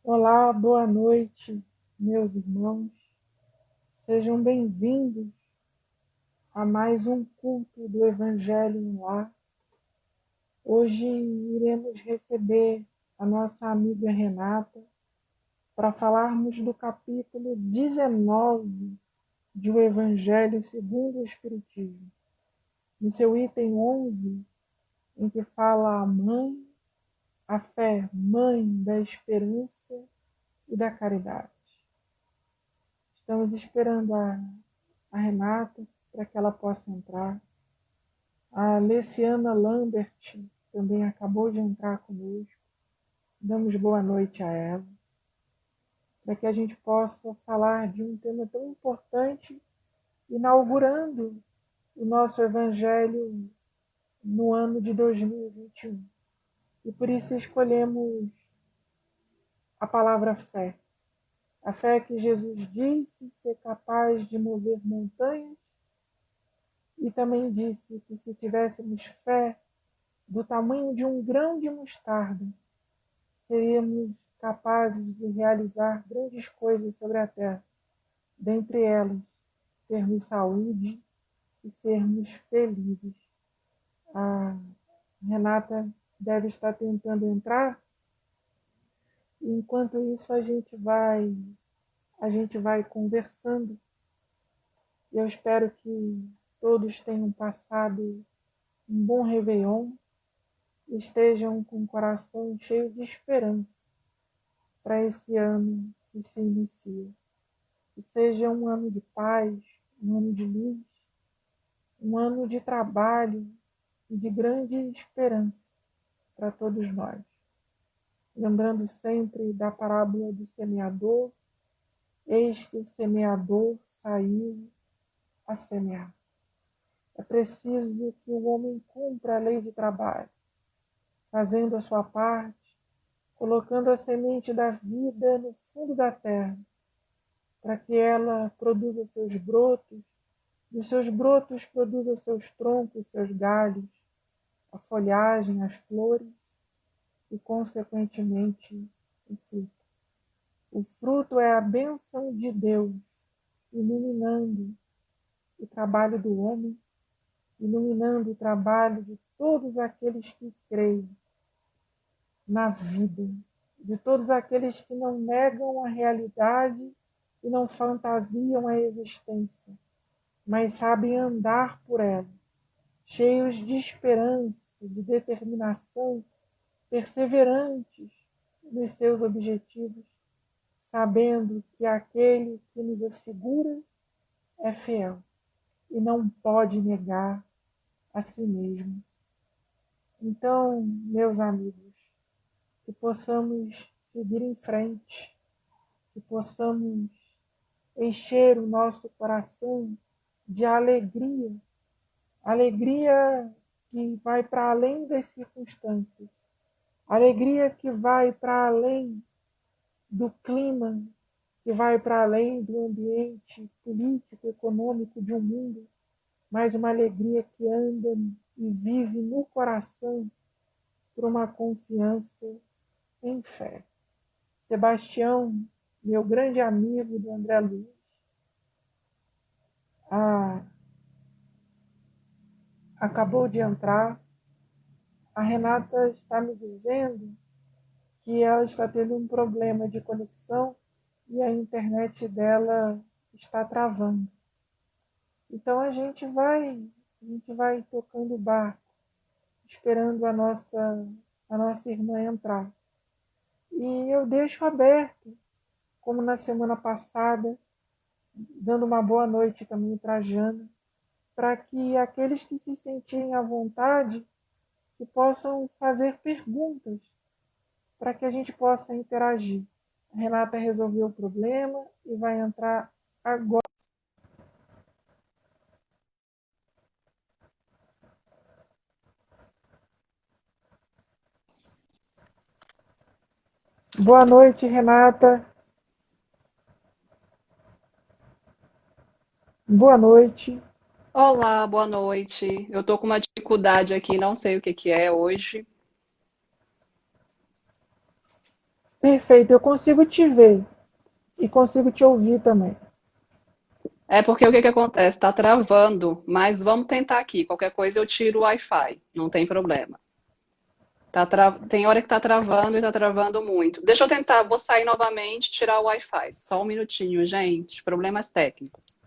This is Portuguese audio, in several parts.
Olá, boa noite, meus irmãos. Sejam bem-vindos a mais um culto do Evangelho no Lar. Hoje iremos receber a nossa amiga Renata para falarmos do capítulo 19 de O Evangelho segundo o Espiritismo. No seu item 11, em que fala a fé, mãe da esperança e da caridade. Estamos esperando a Renata para que ela possa entrar. A Leciana Lambert também acabou de entrar conosco. Damos boa noite a ela, para que a gente possa falar de um tema tão importante, inaugurando o nosso Evangelho no ano de 2021. E por isso escolhemos a palavra fé. A fé que Jesus disse ser capaz de mover montanhas, e também disse que se tivéssemos fé do tamanho de um grão de mostarda, seríamos capazes de realizar grandes coisas sobre a terra, dentre elas, termos saúde e sermos felizes. A Renata deve estar tentando entrar, e enquanto isso a gente vai conversando. Eu espero que todos tenham passado um bom Réveillon, estejam com o coração cheio de esperança para esse ano que se inicia. Que seja um ano de paz, um ano de luz, um ano de trabalho e de grande esperança para todos nós. Lembrando sempre da parábola do semeador, eis que o semeador saiu a semear. É preciso que o homem cumpra a lei de trabalho, fazendo a sua parte, colocando a semente da vida no fundo da terra, para que ela produza seus brotos, dos seus brotos produza seus troncos, seus galhos, a folhagem, as flores e, consequentemente, o fruto. O fruto é a bênção de Deus, iluminando o trabalho do homem, iluminando o trabalho de todos aqueles que creem na vida, de todos aqueles que não negam a realidade e não fantasiam a existência, mas sabem andar por ela, cheios de esperança, de determinação, perseverantes nos seus objetivos, sabendo que aquele que nos assegura é fiel e não pode negar a si mesmo. Então, meus amigos, que possamos seguir em frente, que possamos encher o nosso coração de alegria, alegria que vai para além das circunstâncias, alegria que vai para além do clima, que vai para além do ambiente político, econômico de um mundo, mas uma alegria que anda e vive no coração por uma confiança em fé. Sebastião, meu grande amigo do André Luiz, acabou de entrar. A Renata está me dizendo que ela está tendo um problema de conexão e a internet dela está travando. Então a gente vai tocando o barco, esperando a nossa irmã entrar. E eu deixo aberto, como na semana passada, dando uma boa noite também para a Jana, para que aqueles que se sentirem à vontade que possam fazer perguntas, para que a gente possa interagir. A Renata resolveu o problema e vai entrar agora. Boa noite, Renata. Boa noite. Olá, boa noite. Eu tô com uma dificuldade aqui, não sei o que que é hoje. Perfeito, eu consigo te ver e consigo te ouvir também. É porque o que que acontece? Tá travando, mas vamos tentar aqui. Qualquer coisa eu tiro o Wi-Fi, não tem problema. Tem hora que tá travando e tá travando muito. Deixa eu tentar, vou sair novamente, tirar o Wi-Fi. Só um minutinho, gente. Problemas técnicos.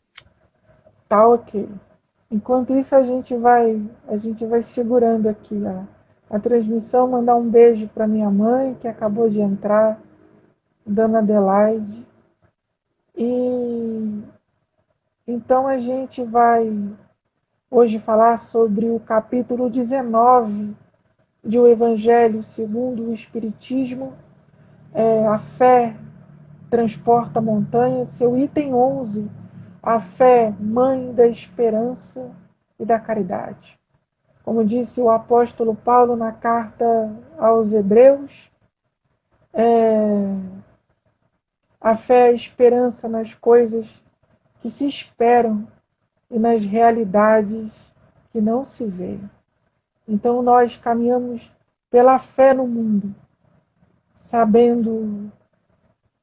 Tá ok. Enquanto isso, a gente vai segurando aqui a transmissão, mandar um beijo para minha mãe, que acabou de entrar, Dona Adelaide. E então a gente vai hoje falar sobre o capítulo 19 de O Evangelho segundo o Espiritismo, a fé transporta montanhas, seu item 11, a fé, mãe da esperança e da caridade. Como disse o apóstolo Paulo na carta aos Hebreus, a fé é a esperança nas coisas que se esperam e nas realidades que não se veem. Então nós caminhamos pela fé no mundo, sabendo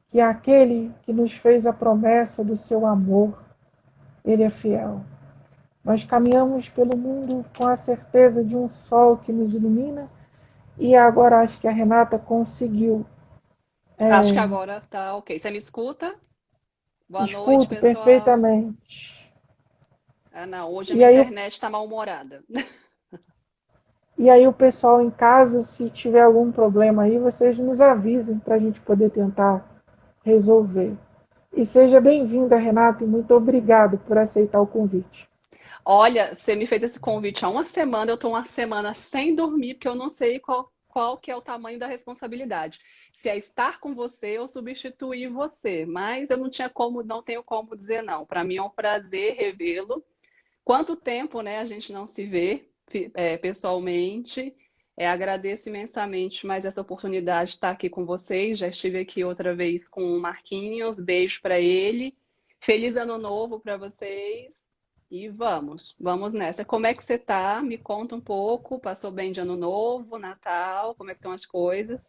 que aquele que nos fez a promessa do seu amor, ele é fiel. Nós caminhamos pelo mundo com a certeza de um sol que nos ilumina e agora acho que a Renata conseguiu. Acho que agora tá ok. Você me escuta? Boa noite, Escuto pessoal. perfeitamente. Ah, não, hoje a E minha aí, internet tá mal-humorada. e aí o pessoal em casa, se tiver algum problema aí, vocês nos avisem para a gente poder tentar resolver. E seja bem-vinda, Renata, e muito obrigado por aceitar o convite. Olha, você me fez esse convite há uma semana, eu tô uma semana sem dormir, porque eu não sei qual que é o tamanho da responsabilidade. Se é estar com você ou substituir você, mas eu não tinha como, não tenho como dizer não. Para mim é um prazer revê-lo. Quanto tempo, né, a gente não se vê pessoalmente. Agradeço imensamente mais essa oportunidade de estar aqui com vocês. Já estive aqui outra vez com o Marquinhos. Beijo para ele. Feliz ano novo para vocês. E vamos nessa. Como é que você tá? Me conta um pouco. Passou bem de ano novo, Natal? Como é que estão as coisas?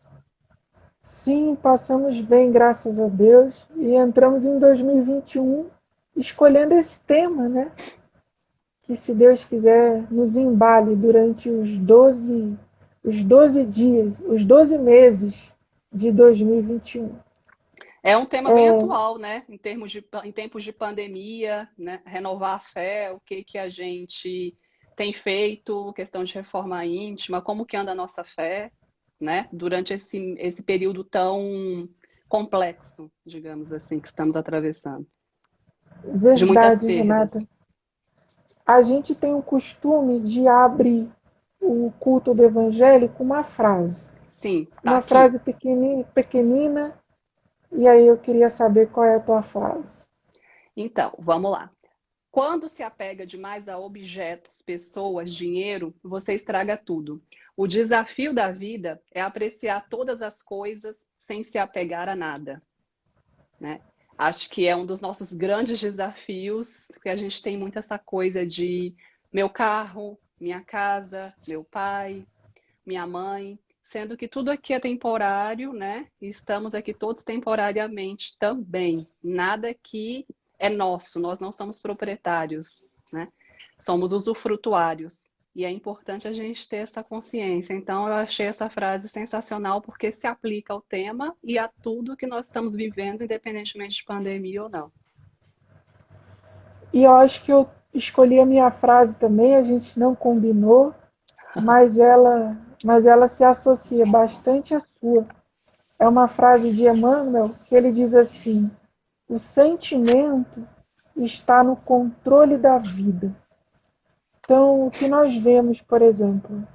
Sim, passamos bem, graças a Deus, e entramos em 2021 escolhendo esse tema, né? Que, se Deus quiser, nos embale durante os doze dias, os 12 meses de 2021. É um tema bem atual, né? Em tempos de pandemia, né? Renovar a fé, o que que a gente tem feito, questão de reforma íntima, como que anda a nossa fé, né? Durante esse período tão complexo, digamos assim, que estamos atravessando, de muitas Verdade, perdas. Renata. A gente tem o costume de abrir o culto do Evangelho com uma frase. Sim, tá Uma aqui. frase pequenina, pequenina, e aí eu queria saber qual é a tua frase. Então, vamos lá. Quando se apega demais a objetos, pessoas, dinheiro, você estraga tudo. O desafio da vida é apreciar todas as coisas sem se apegar a nada, né? Acho que é um dos nossos grandes desafios, porque a gente tem muito essa coisa de meu carro, minha casa, meu pai, minha mãe, sendo que tudo aqui é temporário, né? E estamos aqui todos temporariamente também. Nada aqui é nosso, nós não somos proprietários, né? Somos usufrutuários. E é importante a gente ter essa consciência. Então, eu achei essa frase sensacional porque se aplica ao tema e a tudo que nós estamos vivendo, independentemente de pandemia ou não. E eu acho que eu escolhi a minha frase também, a gente não combinou, mas ela se associa bastante à sua. É uma frase de Emmanuel que ele diz assim: o sentimento está no controle da vida. Então, o que nós vemos, por exemplo,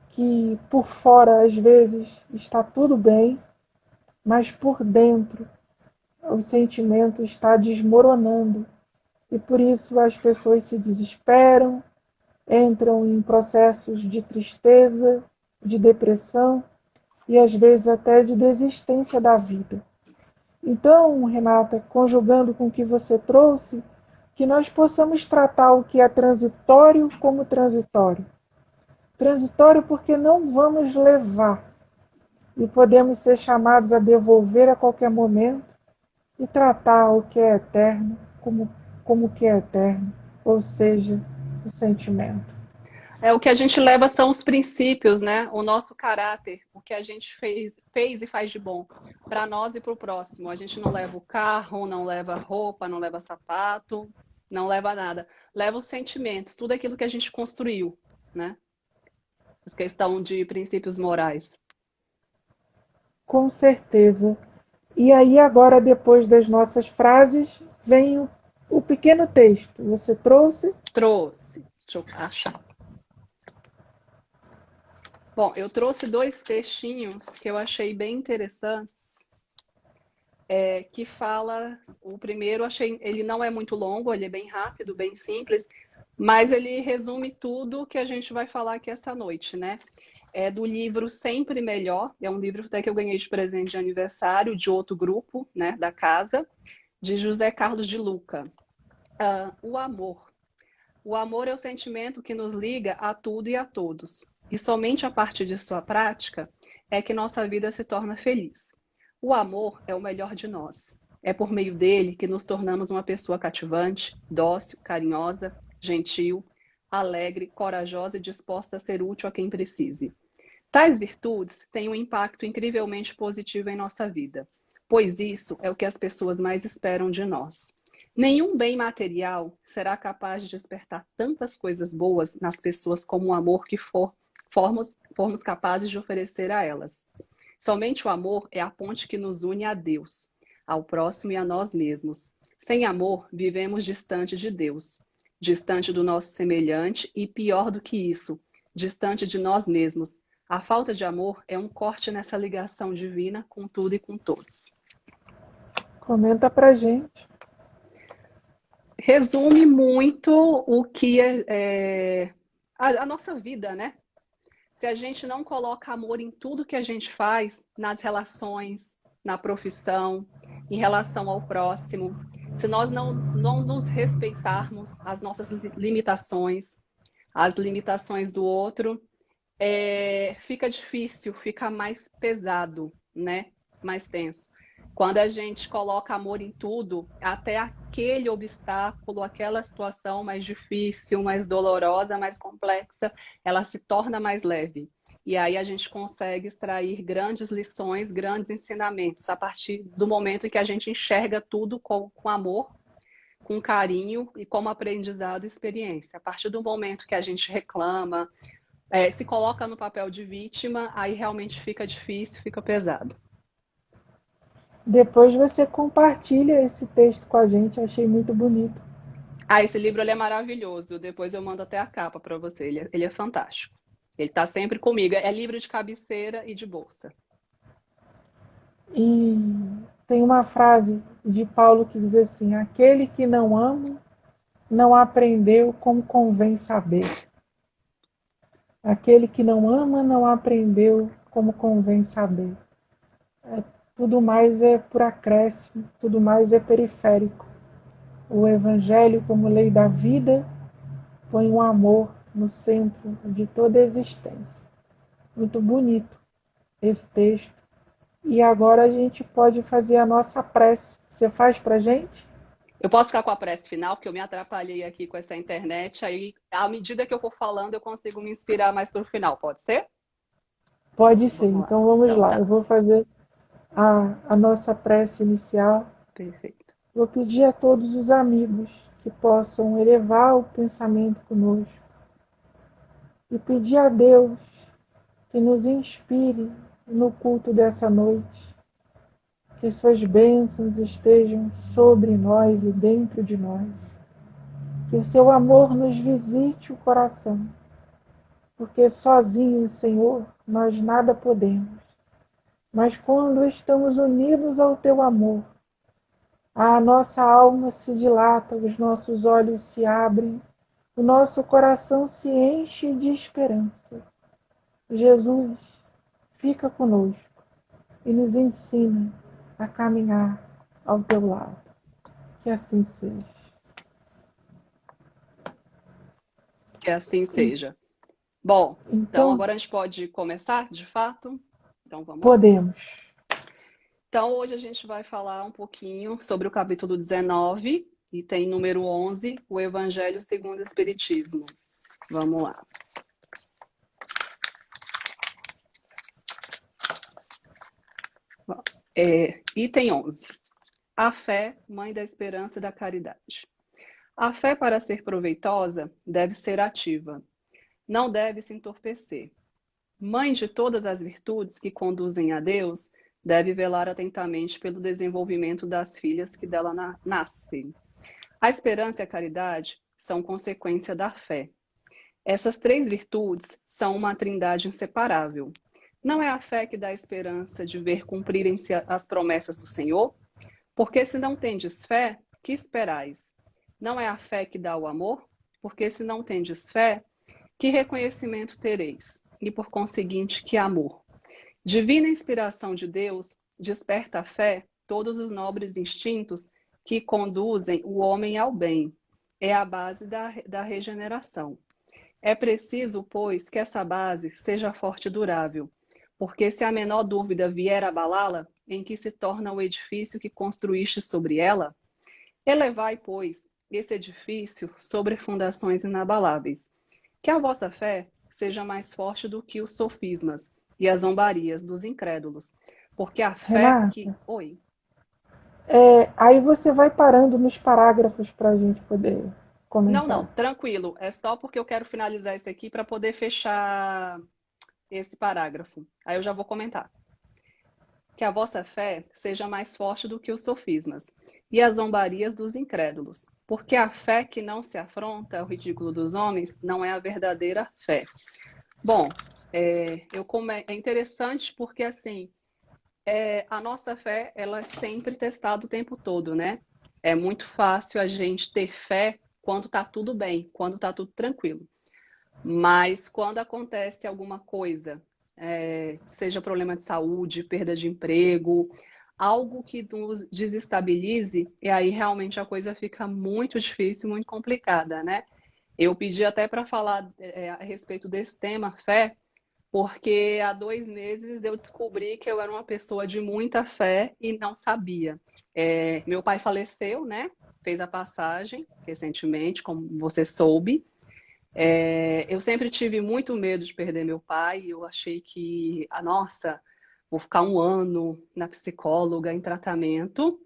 que por fora às vezes está tudo bem, mas por dentro o sentimento está desmoronando. E por isso as pessoas se desesperam, entram em processos de tristeza, de depressão e às vezes até de desistência da vida. Então, Renata, conjugando com o que você trouxe, que nós possamos tratar o que é transitório como transitório. Transitório porque não vamos levar, e podemos ser chamados a devolver a qualquer momento e tratar o que é eterno como o que é eterno, ou seja, o sentimento. É, o que a gente leva são os princípios, né? O nosso caráter, o que a gente fez e faz de bom para nós e para o próximo. A gente não leva o carro, não leva roupa, não leva sapato, não leva nada. Leva os sentimentos, tudo aquilo que a gente construiu, né? Essa questão de princípios morais. Com certeza. E aí agora, depois das nossas frases, vem o pequeno texto. Você trouxe? Trouxe. Deixa eu achar. Bom, eu trouxe dois textinhos que eu achei bem interessantes, que fala, o primeiro achei, ele não é muito longo, ele é bem rápido, bem simples, mas ele resume tudo que a gente vai falar aqui essa noite, né? É do livro Sempre Melhor, é um livro até que eu ganhei de presente de aniversário de outro grupo, né, da casa, de José Carlos de Luca. O amor. O amor é o sentimento que nos liga a tudo e a todos. E somente a partir de sua prática é que nossa vida se torna feliz. O amor é o melhor de nós. É por meio dele que nos tornamos uma pessoa cativante, dócil, carinhosa, gentil, alegre, corajosa e disposta a ser útil a quem precise. Tais virtudes têm um impacto incrivelmente positivo em nossa vida, pois isso é o que as pessoas mais esperam de nós. Nenhum bem material será capaz de despertar tantas coisas boas nas pessoas como o amor que formos capazes de oferecer a elas. Somente o amor é a ponte que nos une a Deus, ao próximo e a nós mesmos. Sem amor, vivemos distante de Deus, distante do nosso semelhante e, pior do que isso, distante de nós mesmos. A falta de amor é um corte nessa ligação divina com tudo e com todos. Comenta pra gente. Resume muito o que a nossa vida, né? Se a gente não coloca amor em tudo que a gente faz, nas relações, na profissão, em relação ao próximo, se nós não nos respeitarmos as nossas limitações, as limitações do outro, fica difícil, fica mais pesado, né? Mais tenso. Quando a gente coloca amor em tudo, até aquele obstáculo, aquela situação mais difícil, mais dolorosa, mais complexa, ela se torna mais leve. E aí a gente consegue extrair grandes lições, grandes ensinamentos, a partir do momento em que a gente enxerga tudo com amor, com carinho e como aprendizado e experiência. A partir do momento que a gente reclama, se coloca no papel de vítima, aí realmente fica difícil, fica pesado. Depois você compartilha esse texto com a gente, achei muito bonito. Esse livro ele é maravilhoso. Depois eu mando até a capa para você. Ele é fantástico. Ele está sempre comigo. É livro de cabeceira e de bolsa. E tem uma frase de Paulo que diz assim: aquele que não ama não aprendeu como convém saber. Aquele que não ama não aprendeu como convém saber. Tudo mais é por acréscimo, tudo mais é periférico. O Evangelho, como lei da vida, põe o amor no centro de toda a existência. Muito bonito esse texto. E agora a gente pode fazer a nossa prece. Você faz para a gente? Eu posso ficar com a prece final, porque eu me atrapalhei aqui com essa internet. Aí, à medida que eu for falando, eu consigo me inspirar mais para o final. Pode ser? Pode ser. Vamos lá. Então vamos Então lá. tá. Eu vou fazer a nossa prece inicial. Perfeito. Vou pedir a todos os amigos que possam elevar o pensamento conosco e pedir a Deus que nos inspire no culto dessa noite, que suas bênçãos estejam sobre nós e dentro de nós, que o seu amor nos visite o coração, porque sozinhos, Senhor, nós nada podemos, mas quando estamos unidos ao teu amor, a nossa alma se dilata, os nossos olhos se abrem, o nosso coração se enche de esperança. Jesus, fica conosco e nos ensina a caminhar ao teu lado. Que assim seja. Que assim seja. Bom, então Então, agora a gente pode começar, de fato? Então vamos lá. Podemos. Então hoje a gente vai falar um pouquinho sobre o capítulo 19, item número 11, o Evangelho segundo o Espiritismo. Vamos lá. Item 11. A fé, mãe da esperança e da caridade. A fé, para ser proveitosa, deve ser ativa. Não deve se entorpecer. Mãe de todas as virtudes que conduzem a Deus, deve velar atentamente pelo desenvolvimento das filhas que dela nascem. A esperança e a caridade são consequência da fé. Essas três virtudes são uma trindade inseparável. Não é a fé que dá a esperança de ver cumprirem-se as promessas do Senhor? Porque se não tendes fé, que esperais? Não é a fé que dá o amor? Porque se não tendes fé, que reconhecimento tereis? E por conseguinte, que amor? Divina inspiração de Deus desperta a fé todos os nobres instintos que conduzem o homem ao bem. É a base da regeneração. É preciso, pois, que essa base seja forte e durável, porque se a menor dúvida vier abalá-la, em que se torna o edifício que construíste sobre ela? Elevai, pois, esse edifício sobre fundações inabaláveis. Que a vossa fé seja mais forte do que os sofismas e as zombarias dos incrédulos, porque a fé que... Renata, Oi. aí você vai parando nos parágrafos para a gente poder Não, comentar. tranquilo. É só porque eu quero finalizar esse aqui para poder fechar esse parágrafo. Aí eu já vou comentar. Que a vossa fé seja mais forte do que os sofismas e as zombarias dos incrédulos, porque a fé que não se afronta ao ridículo dos homens não é a verdadeira fé. Bom, é interessante porque assim, a nossa fé ela é sempre testada o tempo todo, né? É muito fácil a gente ter fé quando tá tudo bem, quando tá tudo tranquilo. Mas quando acontece alguma coisa, seja problema de saúde, perda de emprego, algo que nos desestabilize, e aí realmente a coisa fica muito difícil, muito complicada, né? Eu pedi até para falar a respeito desse tema, fé, porque há 2 meses eu descobri que eu era uma pessoa de muita fé e não sabia. Meu pai faleceu, né? Fez a passagem recentemente, como você soube. Eu sempre tive muito medo de perder meu pai. Eu achei que, nossa, vou ficar 1 ano na psicóloga em tratamento.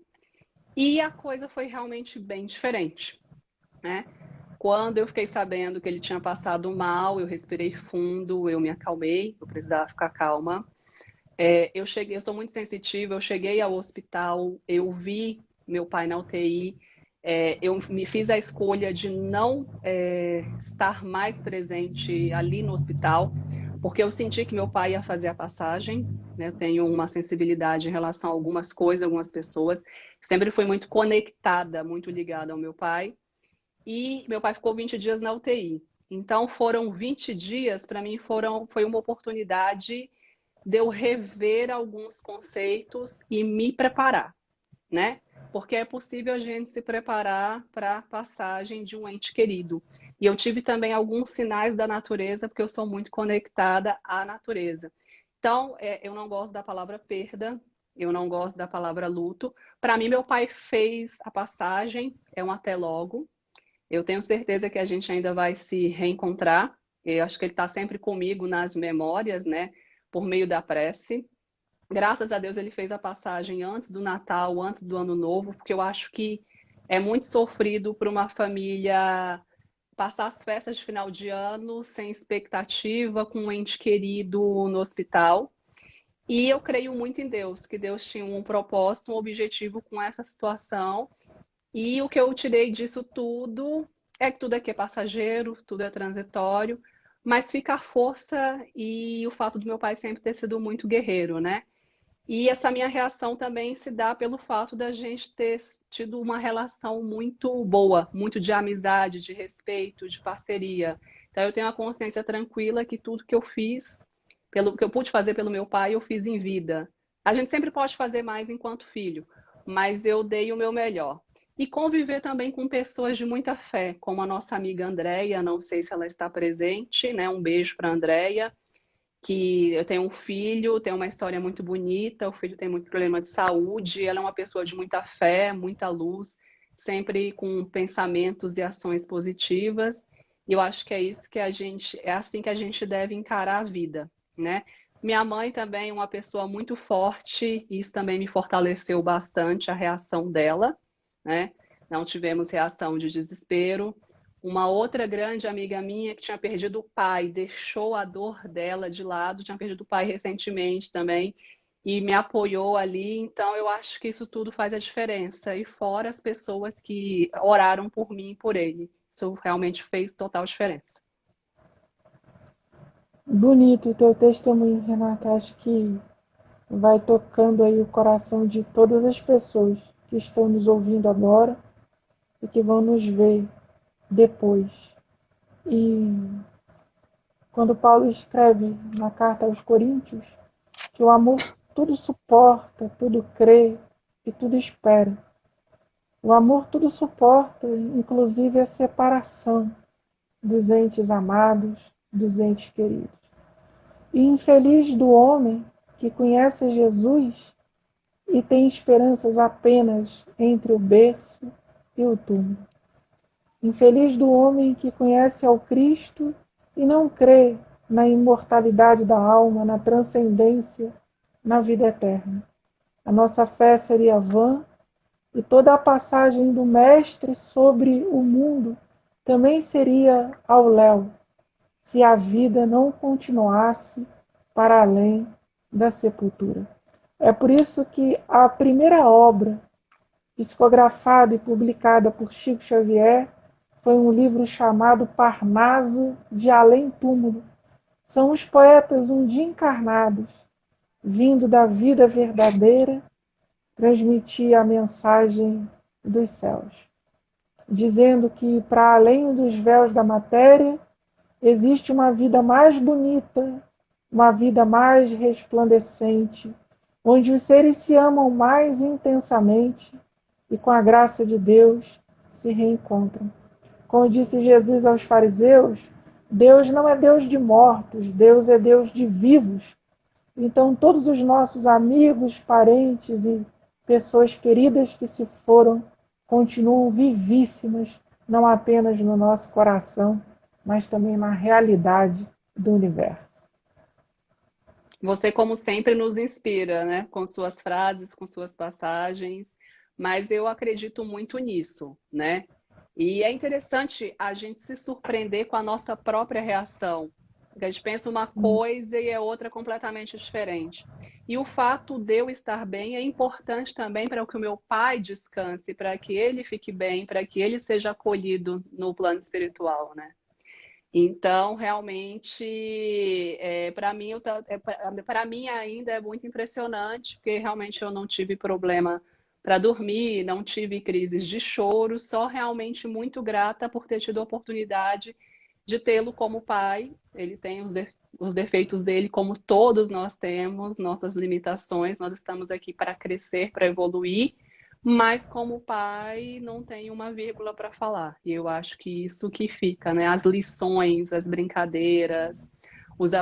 E a coisa foi realmente bem diferente, né? Quando eu fiquei sabendo que ele tinha passado mal, eu respirei fundo, eu me acalmei, eu precisava ficar calma. Eu sou muito sensitiva, eu cheguei ao hospital, eu vi meu pai na UTI, eu me fiz a escolha de não estar mais presente ali no hospital, porque eu senti que meu pai ia fazer a passagem, né? Eu tenho uma sensibilidade em relação a algumas coisas, algumas pessoas. Sempre fui muito conectada, muito ligada ao meu pai. E meu pai ficou 20 dias na UTI. Então foram 20 dias, para mim foi uma oportunidade de eu rever alguns conceitos e me preparar, né? Porque é possível a gente se preparar para a passagem de um ente querido. E eu tive também alguns sinais da natureza, porque eu sou muito conectada à natureza. Então, eu não gosto da palavra perda, eu não gosto da palavra luto. Para mim, meu pai fez a passagem, é um até logo. Eu tenho certeza que a gente ainda vai se reencontrar. Eu acho que ele está sempre comigo nas memórias, né? Por meio da prece. Graças a Deus ele fez a passagem antes do Natal, antes do Ano Novo, porque eu acho que é muito sofrido para uma família passar as festas de final de ano sem expectativa, com um ente querido no hospital. E eu creio muito em Deus, que Deus tinha um propósito, um objetivo com essa situação. E o que eu tirei disso tudo é que tudo aqui é passageiro, tudo é transitório, mas fica a força e o fato do meu pai sempre ter sido muito guerreiro, né? E essa minha reação também se dá pelo fato da gente ter tido uma relação muito boa, muito de amizade, de respeito, de parceria. Então eu tenho a consciência tranquila que tudo que eu fiz, pelo que eu pude fazer pelo meu pai, eu fiz em vida. A gente sempre pode fazer mais enquanto filho, mas eu dei o meu melhor. E conviver também com pessoas de muita fé, como a nossa amiga Andréia, não sei se ela está presente, né? Um beijo para a Andréia, que eu tenho um filho, tem uma história muito bonita, o filho tem muito problema de saúde, ela é uma pessoa de muita fé, muita luz, sempre com pensamentos e ações positivas. E eu acho que é isso que é assim que a gente deve encarar a vida, né? Minha mãe também é uma pessoa muito forte, e isso também me fortaleceu bastante a reação dela, né? Não tivemos reação de desespero. Uma outra grande amiga minha que tinha perdido o pai, deixou a dor dela de lado, tinha perdido o pai recentemente também, e me apoiou ali. Então, eu acho que isso tudo faz a diferença. E fora as pessoas que oraram por mim e por ele. Isso realmente fez total diferença. Bonito o teu testemunho, Renata. Acho que vai tocando aí o coração de todas as pessoas que estão nos ouvindo agora e que vão nos ver depois. E quando Paulo escreve na carta aos Coríntios que o amor tudo suporta, tudo crê e tudo espera. O amor tudo suporta, inclusive a separação dos entes amados, dos entes queridos. E infeliz do homem que conhece Jesus e tem esperanças apenas entre o berço e o túmulo. Infeliz do homem que conhece ao Cristo e não crê na imortalidade da alma, na transcendência, na vida eterna. A nossa fé seria vã e toda a passagem do Mestre sobre o mundo também seria ao léu, se a vida não continuasse para além da sepultura. É por isso que a primeira obra psicografada e publicada por Chico Xavier foi um livro chamado Parnaso de Além Túmulo. São os poetas um dia encarnados, vindo da vida verdadeira, transmitir a mensagem dos céus, dizendo que para além dos véus da matéria existe uma vida mais bonita, uma vida mais resplandecente, onde os seres se amam mais intensamente e, com a graça de Deus, se reencontram. Como disse Jesus aos fariseus, Deus não é Deus de mortos, Deus é Deus de vivos. Então, todos os nossos amigos, parentes e pessoas queridas que se foram continuam vivíssimas, não apenas no nosso coração, mas também na realidade do universo. Você, como sempre, nos inspira, né? Com suas frases, com suas passagens, mas eu acredito muito nisso, né? E é interessante a gente se surpreender com a nossa própria reação, porque a gente pensa uma Sim. coisa e é outra completamente diferente. E o fato de eu estar bem é importante também para que o meu pai descanse, para que ele fique bem, para que ele seja acolhido no plano espiritual, né? Então, realmente, para mim ainda é muito impressionante, porque realmente eu não tive problema para dormir, não tive crises de choro, só realmente muito grata por ter tido a oportunidade de tê-lo como pai. Ele tem os defeitos dele, como todos nós temos, nossas limitações, nós estamos aqui para crescer, para evoluir. Mas como pai, não tem uma vírgula para falar. E eu acho que isso que fica, né? As lições, as brincadeiras, os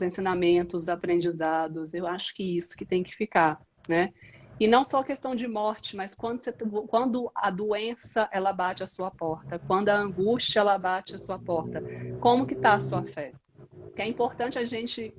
ensinamentos, os aprendizados. Eu acho que isso que tem que ficar, né? E não só questão de morte, mas quando a doença ela bate a sua porta, quando a angústia ela bate a sua porta, como que está a sua fé? Que é importante a gente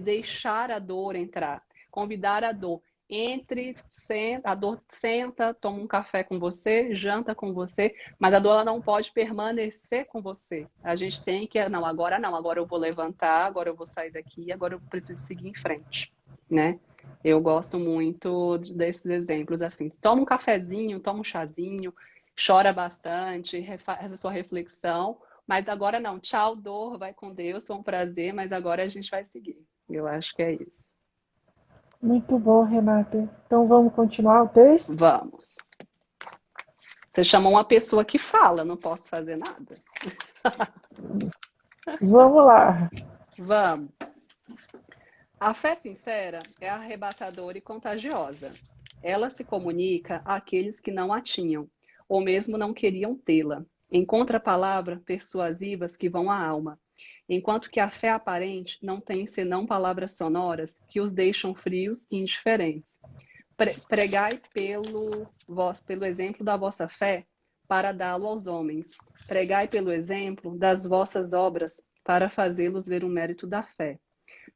deixar a dor entrar, convidar a dor. Entre, senta, a dor senta, toma um café com você, janta com você, mas a dor ela não pode permanecer com você. A gente tem que, não, agora eu vou levantar, agora eu vou sair daqui, agora eu preciso seguir em frente, né? Eu gosto muito desses exemplos assim. Toma um cafezinho, toma um chazinho, chora bastante, faz a sua reflexão, mas agora não. Tchau, dor, vai com Deus, foi um prazer, mas agora a gente vai seguir. Eu acho que é isso. Muito bom, Renata. Então vamos continuar o texto? Vamos. Você chamou uma pessoa que fala, não posso fazer nada. Vamos lá. Vamos. A fé sincera é arrebatadora e contagiosa. Ela se comunica àqueles que não a tinham, ou mesmo não queriam tê-la. Encontra palavras persuasivas que vão à alma. enquanto que a fé aparente não tem senão palavras sonoras que os deixam frios e indiferentes. Pregai pelo exemplo da vossa fé para dá-lo aos homens. Pregai pelo exemplo das vossas obras para fazê-los ver o mérito da fé.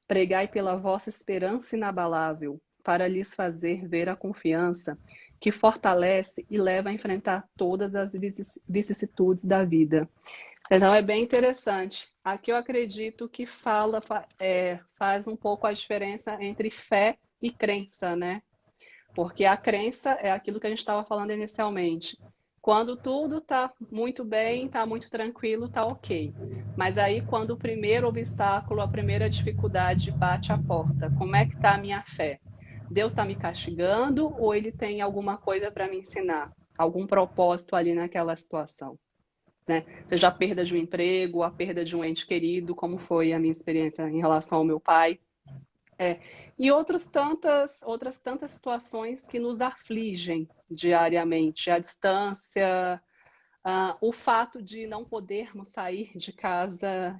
Pregai pela vossa esperança inabalável para lhes fazer ver a confiança que fortalece e leva a enfrentar todas as vicissitudes da vida. Então é bem interessante. Aqui eu acredito que faz um pouco a diferença entre fé e crença, né? Porque a crença é aquilo que a gente estava falando inicialmente. Quando tudo está muito bem, está muito tranquilo, está ok. Mas aí quando o primeiro obstáculo, a primeira dificuldade bate a porta, como é que está a minha fé? Deus está me castigando ou ele tem alguma coisa para me ensinar? Algum propósito ali naquela situação? Né? Seja a perda de um emprego, a perda de um ente querido, como foi a minha experiência em relação ao meu pai. E outras tantas situações que nos afligem diariamente. A distância, o fato de não podermos sair de casa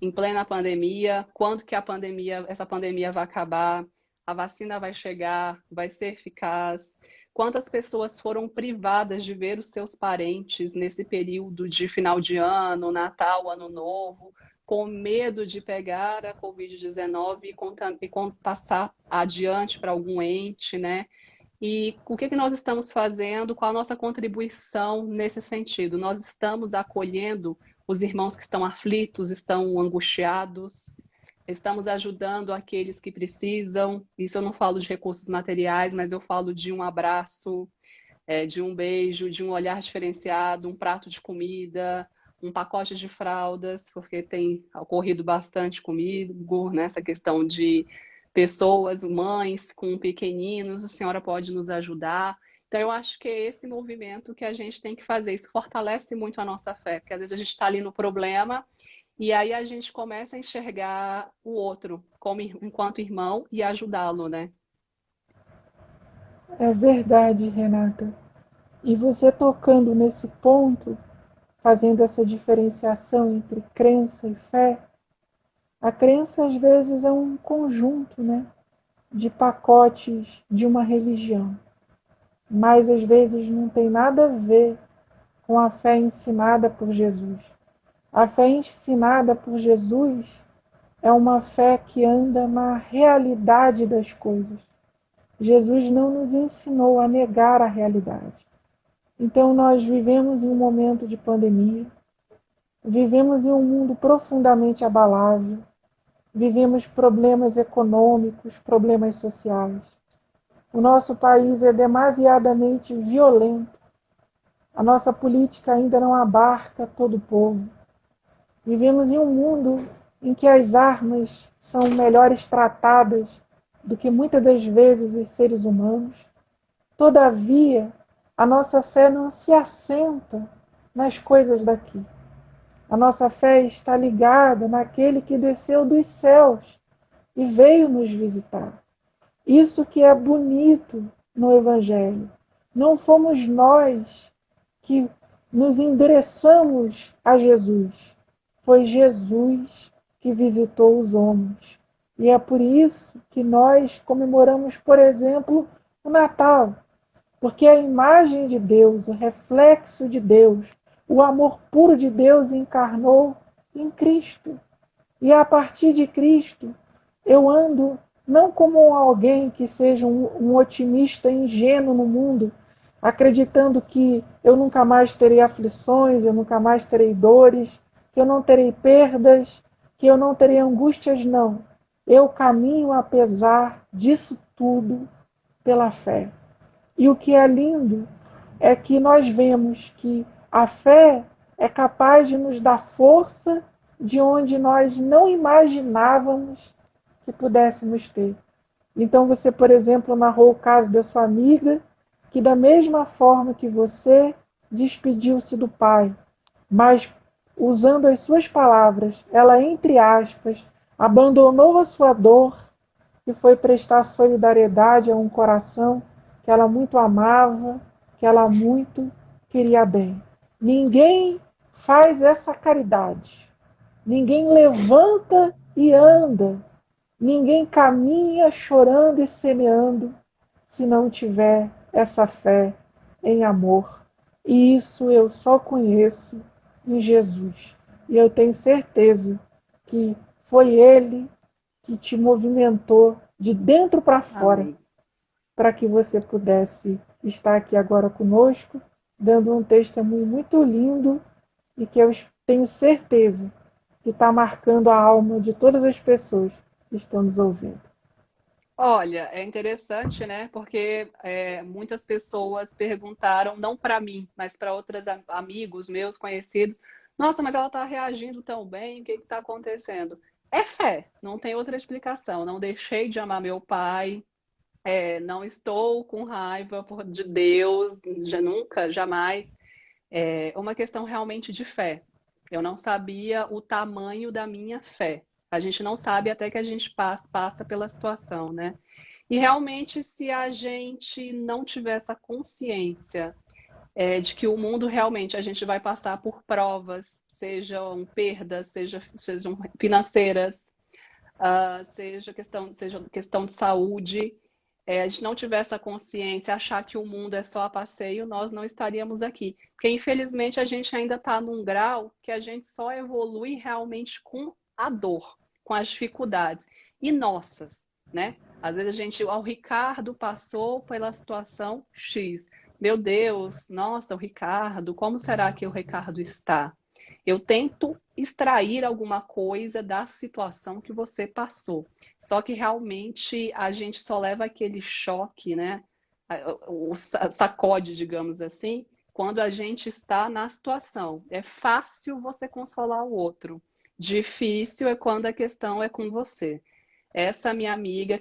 em plena pandemia, quando que essa pandemia vai acabar, a vacina vai chegar, vai ser eficaz. Quantas pessoas foram privadas de ver os seus parentes nesse período de final de ano, Natal, Ano Novo, com medo de pegar a Covid-19 e passar adiante para algum ente, né? E o que nós estamos fazendo, qual a nossa contribuição nesse sentido? Nós estamos acolhendo os irmãos que estão aflitos, estão angustiados, estamos ajudando aqueles que precisam. Isso eu não falo de recursos materiais, mas eu falo de um abraço, de um beijo, de um olhar diferenciado, um prato de comida, um pacote de fraldas, porque tem ocorrido bastante comigo, nessa questão de pessoas, mães com pequeninos, a senhora pode nos ajudar. Então, eu acho que é esse movimento que a gente tem que fazer. Isso fortalece muito a nossa fé, porque às vezes a gente está ali no problema e aí a gente começa a enxergar o outro como enquanto irmão e ajudá-lo, né? É verdade, Renata. E você tocando nesse ponto, fazendo essa diferenciação entre crença e fé, a crença às vezes é um conjunto, né, de pacotes de uma religião, mas às vezes não tem nada a ver com a fé ensinada por Jesus. A fé ensinada por Jesus é uma fé que anda na realidade das coisas. Jesus não nos ensinou a negar a realidade. Então nós vivemos em um momento de pandemia, vivemos em um mundo profundamente abalável, vivemos problemas econômicos, problemas sociais. O nosso país é demasiadamente violento. A nossa política ainda não abarca todo o povo. Vivemos em um mundo em que as armas são melhores tratadas do que muitas das vezes os seres humanos. Todavia, a nossa fé não se assenta nas coisas daqui. A nossa fé está ligada naquele que desceu dos céus e veio nos visitar. Isso que é bonito no Evangelho. Não fomos nós que nos endereçamos a Jesus. Foi Jesus que visitou os homens. E é por isso que nós comemoramos, por exemplo, o Natal. Porque a imagem de Deus, o reflexo de Deus, o amor puro de Deus encarnou em Cristo. E a partir de Cristo, eu ando não como alguém que seja um otimista ingênuo no mundo, acreditando que eu nunca mais terei aflições, eu nunca mais terei dores, que eu não terei perdas, que eu não terei angústias, não. Eu caminho apesar disso tudo pela fé. E o que é lindo é que nós vemos que a fé é capaz de nos dar força de onde nós não imaginávamos que pudéssemos ter. Então você, por exemplo, narrou o caso da sua amiga, que da mesma forma que você despediu-se do pai, mas usando as suas palavras, ela, entre aspas, abandonou a sua dor e foi prestar solidariedade a um coração que ela muito amava, que ela muito queria bem. Ninguém faz essa caridade. Ninguém levanta e anda. Ninguém caminha chorando e semeando se não tiver essa fé em amor. E isso eu só conheço em Jesus. E eu tenho certeza que foi Ele que te movimentou de dentro para fora Amém. para que você pudesse estar aqui agora conosco, dando um testemunho muito lindo e que eu tenho certeza que está marcando a alma de todas as pessoas que estão nos ouvindo. Olha, é interessante, né? Porque muitas pessoas perguntaram, não para mim, mas para outros amigos meus, conhecidos, nossa, mas ela está reagindo tão bem, o que está acontecendo? É fé, não tem outra explicação. Não deixei de amar meu pai, não estou com raiva de Deus, já nunca, jamais. É uma questão realmente de fé. Eu não sabia o tamanho da minha fé. A gente não sabe até que a gente passa pela situação, né? E realmente, se a gente não tiver essa consciência de que o mundo realmente a gente vai passar por provas, sejam perdas, sejam financeiras, seja questão de saúde, a gente não tiver essa consciência, achar que o mundo é só a passeio, nós não estaríamos aqui. Porque, infelizmente, a gente ainda está num grau que a gente só evolui realmente com a dor, com as dificuldades. E nossas, né? Às vezes a gente, o Ricardo passou pela situação X. Meu Deus, nossa, o Ricardo, como será que o Ricardo está? Eu tento extrair alguma coisa da situação que você passou. Só que realmente a gente só leva aquele choque, né? O sacode, digamos assim, quando a gente está na situação. É fácil você consolar o outro. Difícil é quando a questão é com você. Essa minha amiga,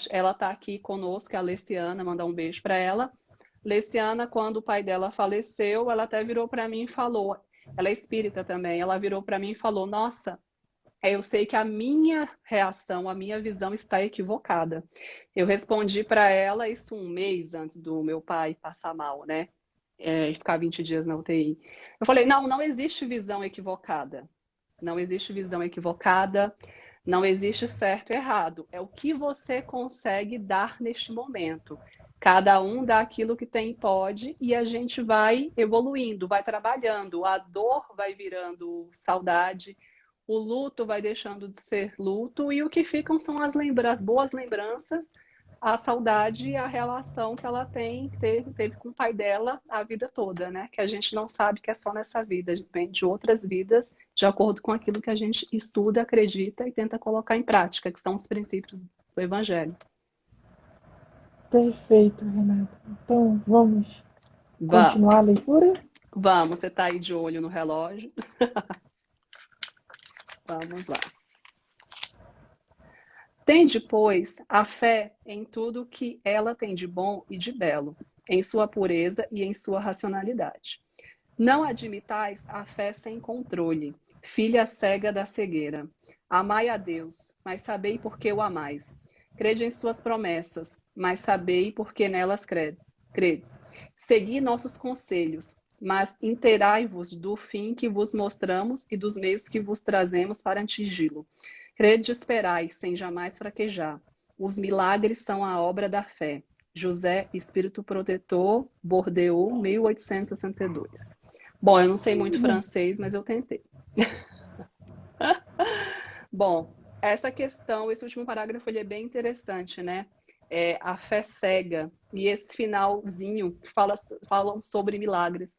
ela está aqui conosco, é a Leciana, mandar um beijo para ela. Leciana, quando o pai dela faleceu, ela até virou para mim e falou, ela é espírita também, ela virou para mim e falou, nossa, eu sei que a minha reação, a minha visão está equivocada. Eu respondi para ela isso um mês antes do meu pai passar mal, né? E ficar 20 dias na UTI. Eu falei, não, não existe visão equivocada. Não existe visão equivocada, não existe certo e errado. É o que você consegue dar neste momento. Cada um dá aquilo que tem e pode, e a gente vai evoluindo, vai trabalhando. A dor vai virando saudade, o luto vai deixando de ser luto, e o que ficam são as boas lembranças, a saudade e a relação que ela teve com o pai dela a vida toda, né? Que a gente não sabe que é só nessa vida, a gente vem de outras vidas, de acordo com aquilo que a gente estuda, acredita e tenta colocar em prática, que são os princípios do Evangelho. Perfeito, Renata. Então, vamos continuar a Vamos, leitura? vamos, você está aí de olho no relógio. Vamos lá. Tende, pois, a fé em tudo que ela tem de bom e de belo, em sua pureza e em sua racionalidade. Não admitais a fé sem controle, filha cega da cegueira. Amai a Deus, mas sabei por que o amais. Crede em suas promessas, mas sabei por que nelas credes. Segui nossos conselhos, mas inteirai-vos do fim que vos mostramos e dos meios que vos trazemos para atingi-lo. Crede e esperai, sem jamais fraquejar. Os milagres são a obra da fé. José, Espírito Protetor, Bordeaux, 1862. Bom, eu não sei muito francês, mas eu tentei. Bom, essa questão, esse último parágrafo, ele é bem interessante, né? A fé cega e esse finalzinho que falam sobre milagres.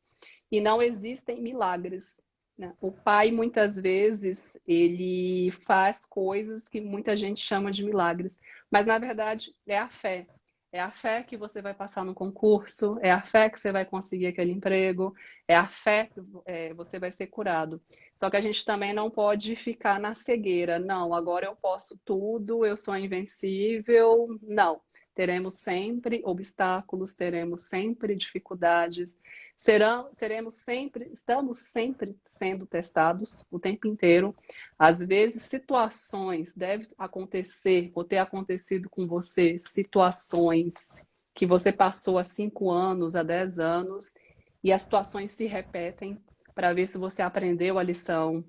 E não existem milagres, né? O pai, muitas vezes, ele faz coisas que muita gente chama de milagres, mas na verdade é a fé. É a fé que você vai passar no concurso, é a fé que você vai conseguir aquele emprego, é a fé que você vai ser curado. Só que a gente também não pode ficar na cegueira. Não, agora eu posso tudo, eu sou invencível. Não. Teremos sempre obstáculos, teremos sempre dificuldades, estamos sempre sendo testados o tempo inteiro. Às vezes, situações devem acontecer, ou ter acontecido com você, situações que você passou há 5 anos, há 10 anos, e as situações se repetem para ver se você aprendeu a lição,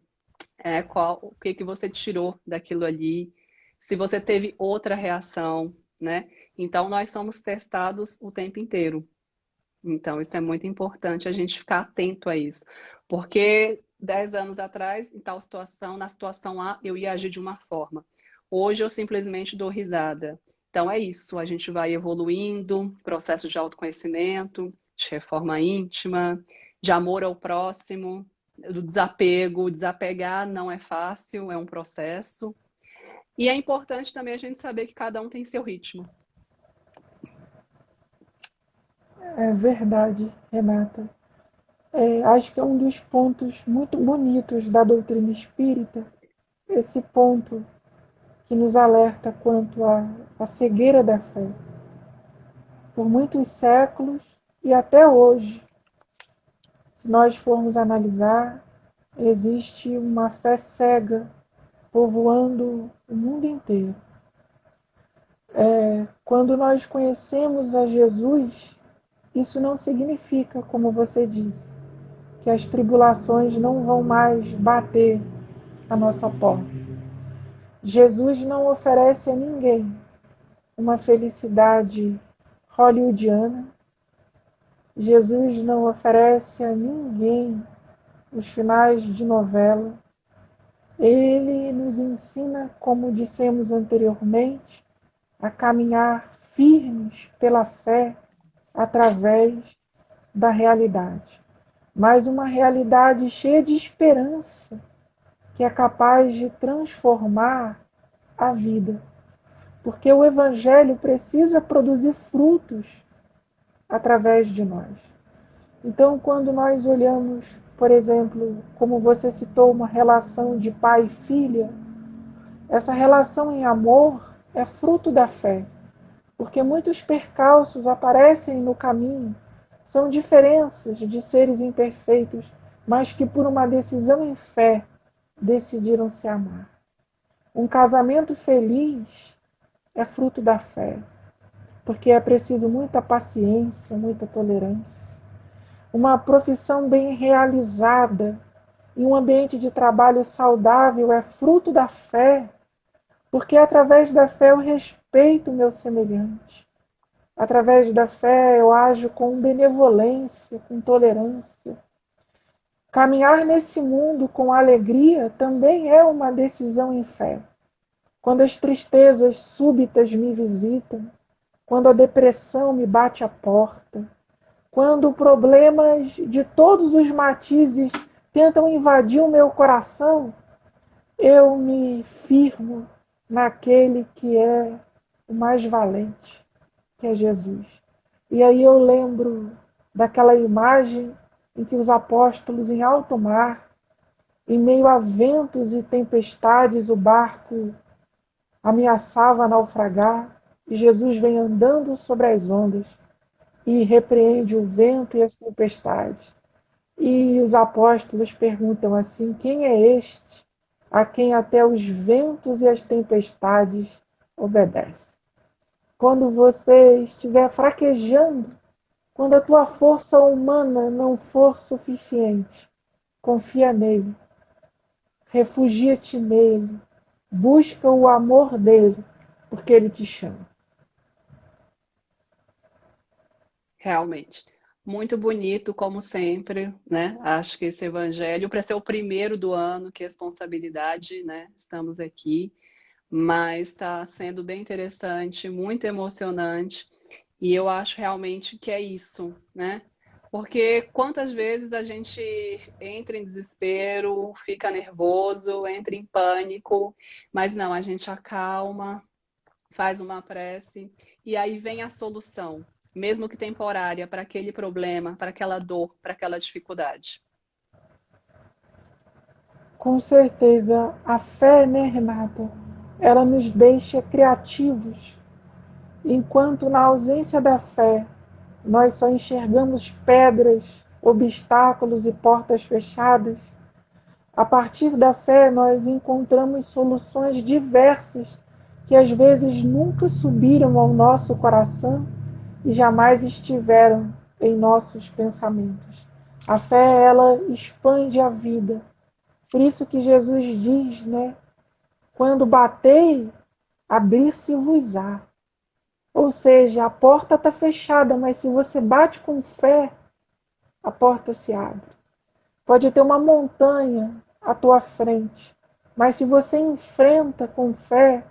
O que que você tirou daquilo ali, se você teve outra reação, né? Então, nós somos testados o tempo inteiro. Então, isso é muito importante a gente ficar atento a isso. Porque 10 anos atrás, em tal situação, na situação A, eu ia agir de uma forma. Hoje eu simplesmente dou risada. Então é isso, a gente vai evoluindo, processo de autoconhecimento, de reforma íntima, de amor ao próximo, do desapego. Desapegar não é fácil, é um processo. E é importante também a gente saber que cada um tem seu ritmo. É verdade, Renata. Acho que é um dos pontos muito bonitos da doutrina espírita, esse ponto que nos alerta quanto à cegueira da fé. Por muitos séculos e até hoje, se nós formos analisar, existe uma fé cega povoando o mundo inteiro. Quando nós conhecemos a Jesus, isso não significa, como você disse, que as tribulações não vão mais bater à nossa porta. Jesus não oferece a ninguém uma felicidade hollywoodiana. Jesus não oferece a ninguém os finais de novela. Ele nos ensina, como dissemos anteriormente, a caminhar firmes pela fé através da realidade. Mas uma realidade cheia de esperança, que é capaz de transformar a vida. Porque o Evangelho precisa produzir frutos através de nós. Então, quando nós olhamos, por exemplo, como você citou, uma relação de pai e filha, essa relação em amor é fruto da fé. Porque muitos percalços aparecem no caminho, são diferenças de seres imperfeitos, mas que por uma decisão em fé decidiram se amar. Um casamento feliz é fruto da fé, porque é preciso muita paciência, muita tolerância. Uma profissão bem realizada e um ambiente de trabalho saudável é fruto da fé, porque através da fé eu respeito o meu semelhante. Através da fé eu ajo com benevolência, com tolerância. Caminhar nesse mundo com alegria também é uma decisão em fé. Quando as tristezas súbitas me visitam, quando a depressão me bate à porta, quando problemas de todos os matizes tentam invadir o meu coração, eu me firmo naquele que é o mais valente, que é Jesus. E aí eu lembro daquela imagem em que os apóstolos em alto mar, em meio a ventos e tempestades, o barco ameaçava naufragar, e Jesus vem andando sobre as ondas e repreende o vento e as tempestades. E os apóstolos perguntam assim: quem é este a quem até os ventos e as tempestades obedecem? Quando você estiver fraquejando, quando a tua força humana não for suficiente, confia nele, refugia-te nele, busca o amor dele, porque ele te chama. Realmente. Muito bonito, como sempre, né? Acho que esse evangelho, para ser o primeiro do ano, que responsabilidade, né? Estamos aqui, mas está sendo bem interessante, muito emocionante, e eu acho realmente que é isso, né? Porque quantas vezes a gente entra em desespero, fica nervoso, entra em pânico, mas não, a gente acalma, faz uma prece e aí vem a solução, mesmo que temporária, para aquele problema, para aquela dor, para aquela dificuldade. Com certeza, a fé, né, Renata? Ela nos deixa criativos, enquanto na ausência da fé nós só enxergamos pedras, obstáculos e portas fechadas. A partir da fé nós encontramos soluções diversas que às vezes nunca subiram ao nosso coração e jamais estiveram em nossos pensamentos. A fé, ela expande a vida, Por isso que Jesus diz, né? Quando batei, abrir-se-vos-á. Ou seja, a porta está fechada, mas se você bate com fé, a porta se abre. Pode ter uma montanha à tua frente, mas se você enfrenta com fé,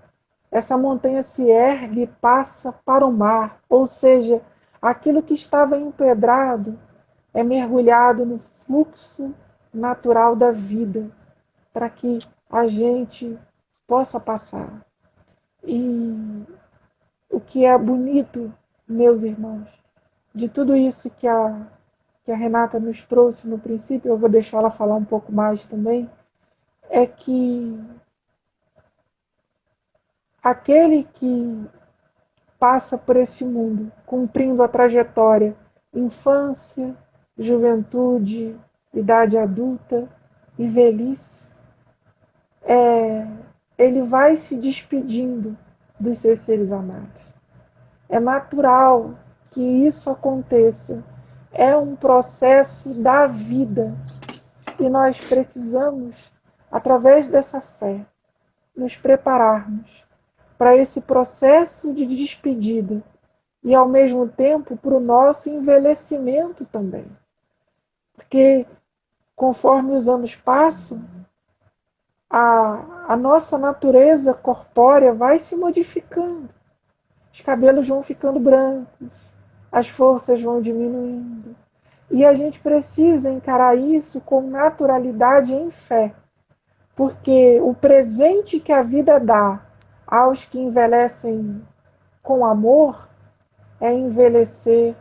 essa montanha se ergue e passa para o mar. Ou seja, aquilo que estava empedrado é mergulhado no fluxo natural da vida, para que a gente possa passar. E o que é bonito, meus irmãos, de tudo isso que a Renata nos trouxe no princípio, eu vou deixar ela falar um pouco mais também, é que aquele que passa por esse mundo, cumprindo a trajetória infância, juventude, idade adulta e velhice, ele vai se despedindo dos seus seres amados. É natural que isso aconteça. É um processo da vida e nós precisamos, através dessa fé, nos prepararmos para esse processo de despedida e, ao mesmo tempo, para o nosso envelhecimento também. Porque, conforme os anos passam, a nossa natureza corpórea vai se modificando. Os cabelos vão ficando brancos, as forças vão diminuindo. E a gente precisa encarar isso com naturalidade em fé, porque o presente que a vida dá aos que envelhecem com amor é envelhecer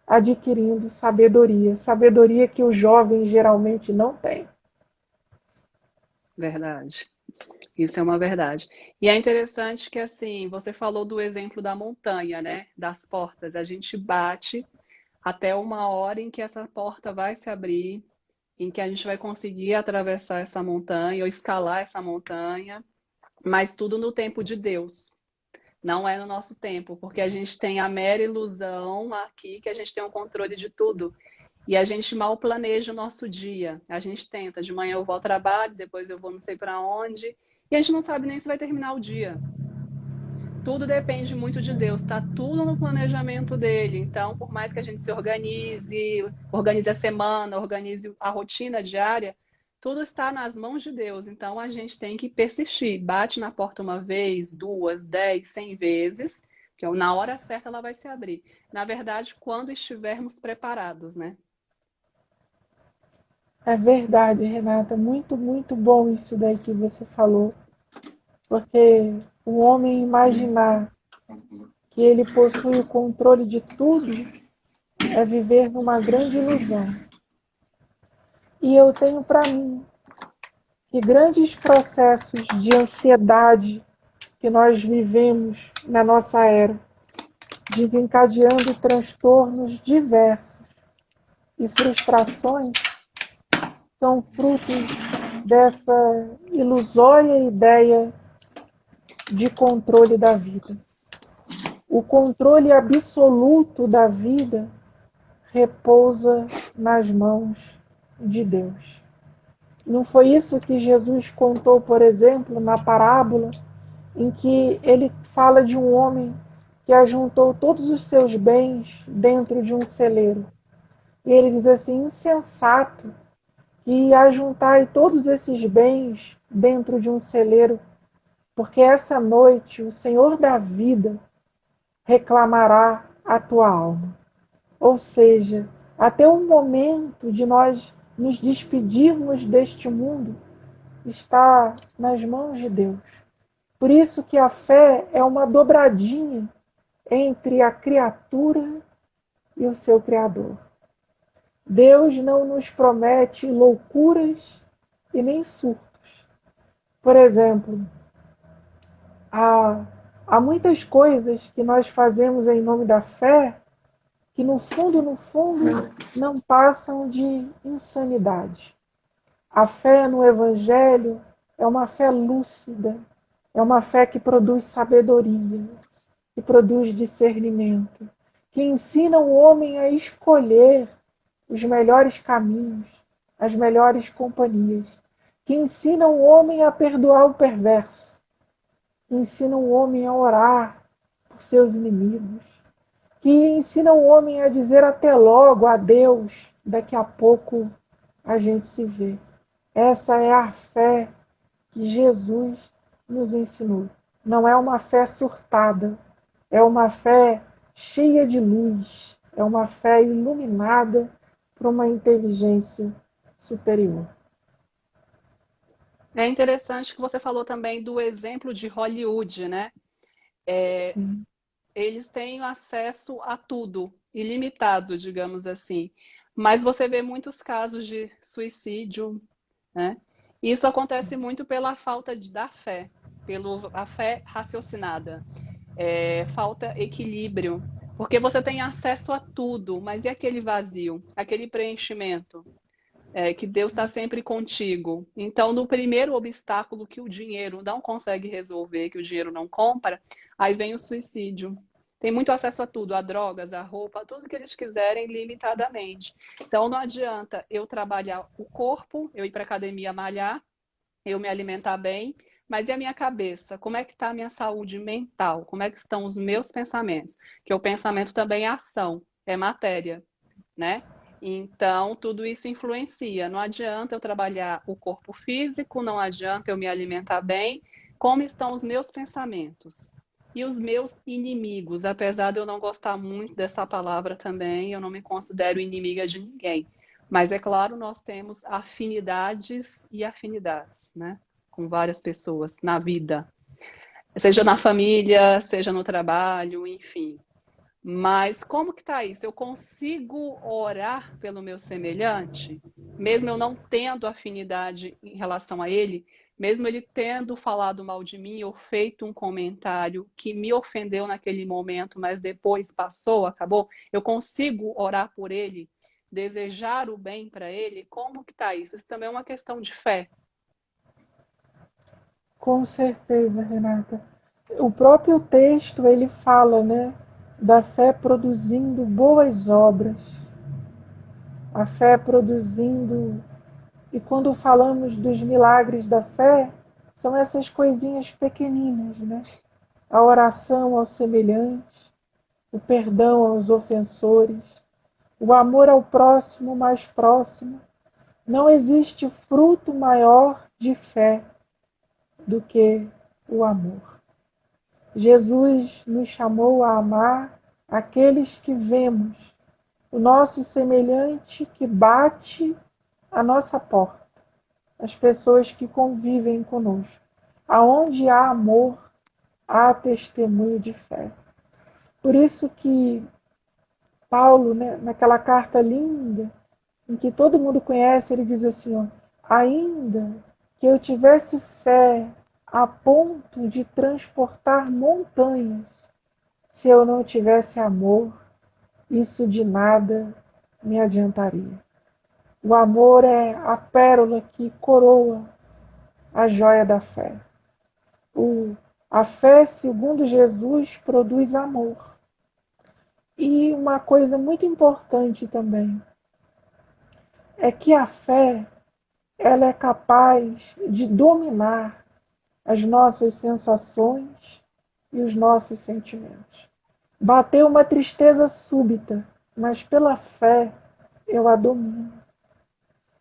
adquirindo sabedoria, sabedoria que os jovens geralmente não têm. Verdade. Isso é uma verdade. E é interessante que, assim, você falou do exemplo da montanha, né? Das portas. A gente bate até uma hora em que essa porta vai se abrir, em que a gente vai conseguir atravessar essa montanha ou escalar essa montanha, mas tudo no tempo de Deus. Não é no nosso tempo, porque a gente tem a mera ilusão aqui que a gente tem um controle de tudo. E a gente mal planeja o nosso dia. A gente tenta, de manhã eu vou ao trabalho, depois eu vou não sei para onde, e a gente não sabe nem se vai terminar o dia. Tudo depende muito de Deus, está tudo no planejamento dele. Então, por mais que a gente se organize, organize a semana, organize a rotina diária, tudo está nas mãos de Deus. Então, a gente tem que persistir. Bate na porta uma vez, duas, 10, 100 vezes, que na hora certa ela vai se abrir. Na verdade, quando estivermos preparados, né? É verdade, Renata, muito, muito bom isso daí que você falou, porque o homem imaginar que ele possui o controle de tudo é viver numa grande ilusão. E eu tenho para mim que grandes processos de ansiedade que nós vivemos na nossa era, desencadeando transtornos diversos e frustrações, são frutos dessa ilusória ideia de controle da vida. O controle absoluto da vida repousa nas mãos de Deus. Não foi isso que Jesus contou, por exemplo, na parábola, em que ele fala de um homem que ajuntou todos os seus bens dentro de um celeiro. E ele diz assim: insensato, que ajuntai todos esses bens dentro de um celeiro, porque essa noite o Senhor da vida reclamará a tua alma. Ou seja, até o momento de nós nos despedirmos deste mundo está nas mãos de Deus. Por isso que a fé é uma dobradinha entre a criatura e o seu Criador. Deus não nos promete loucuras e nem surtos. Por exemplo, há muitas coisas que nós fazemos em nome da fé que no fundo, não passam de insanidade. A fé no Evangelho é uma fé lúcida, é uma fé que produz sabedoria, que produz discernimento, que ensina o homem a escolher os melhores caminhos, as melhores companhias. que ensina o homem a perdoar o perverso, que ensina o homem a orar por seus inimigos, que ensina o homem a dizer até logo a Deus, daqui a pouco a gente se vê. Essa é a fé que Jesus nos ensinou. Não é uma fé surtada, é uma fé cheia de luz, é uma fé iluminada por uma inteligência superior. É interessante que você falou também do exemplo de Hollywood, né? Sim, Eles têm acesso a tudo, ilimitado, digamos assim. Mas você vê muitos casos de suicídio, né? Isso acontece muito pela falta da fé, pela fé raciocinada. Falta equilíbrio, porque você tem acesso a tudo, mas e aquele vazio, aquele preenchimento? Que Deus está sempre contigo. Então, no primeiro obstáculo que o dinheiro não consegue resolver, que o dinheiro não compra, aí vem o suicídio. Tem muito acesso a tudo, a drogas, a roupa, a tudo que eles quiserem limitadamente. Então, não adianta eu trabalhar o corpo, eu ir para a academia malhar, eu me alimentar bem, mas e a minha cabeça? Como é que está a minha saúde mental? Como é que estão os meus pensamentos? Que o pensamento também é ação, é matéria, né? Então, tudo isso influencia. Não adianta eu trabalhar o corpo físico, não adianta eu me alimentar bem. Como estão os meus pensamentos? E os meus inimigos, apesar de eu não gostar muito dessa palavra também, eu não me considero inimiga de ninguém. Mas é claro, nós temos afinidades e afinidades, né? Com várias pessoas na vida, seja na família, seja no trabalho, enfim. Mas como que tá isso? Eu consigo orar pelo meu semelhante, mesmo eu não tendo afinidade em relação a ele, mesmo ele tendo falado mal de mim ou feito um comentário que me ofendeu naquele momento, mas depois passou, acabou, eu consigo orar por ele, desejar o bem para ele? Como que tá isso? Isso também é uma questão de fé. com certeza, Renata. O próprio texto ele fala, né, da fé produzindo boas obras, a fé produzindo. E quando falamos dos milagres da fé, são essas coisinhas pequeninas, né? A oração ao semelhante, o perdão aos ofensores, o amor ao próximo mais próximo. Não existe fruto maior de fé do que o amor. Jesus nos chamou a amar aqueles que vemos, o nosso semelhante que bate a nossa porta, as pessoas que convivem conosco. Aonde há amor, há testemunho de fé. Por isso que Paulo, né, naquela carta linda, em que todo mundo conhece, ele diz assim, ó, ainda que eu tivesse fé a ponto de transportar montanhas, se eu não tivesse amor, isso de nada me adiantaria. O amor é a pérola que coroa a joia da fé. A fé, segundo Jesus, produz amor. E uma coisa muito importante também é que a fé ela é capaz de dominar as nossas sensações e os nossos sentimentos. Bateu uma tristeza súbita, mas pela fé eu a domino.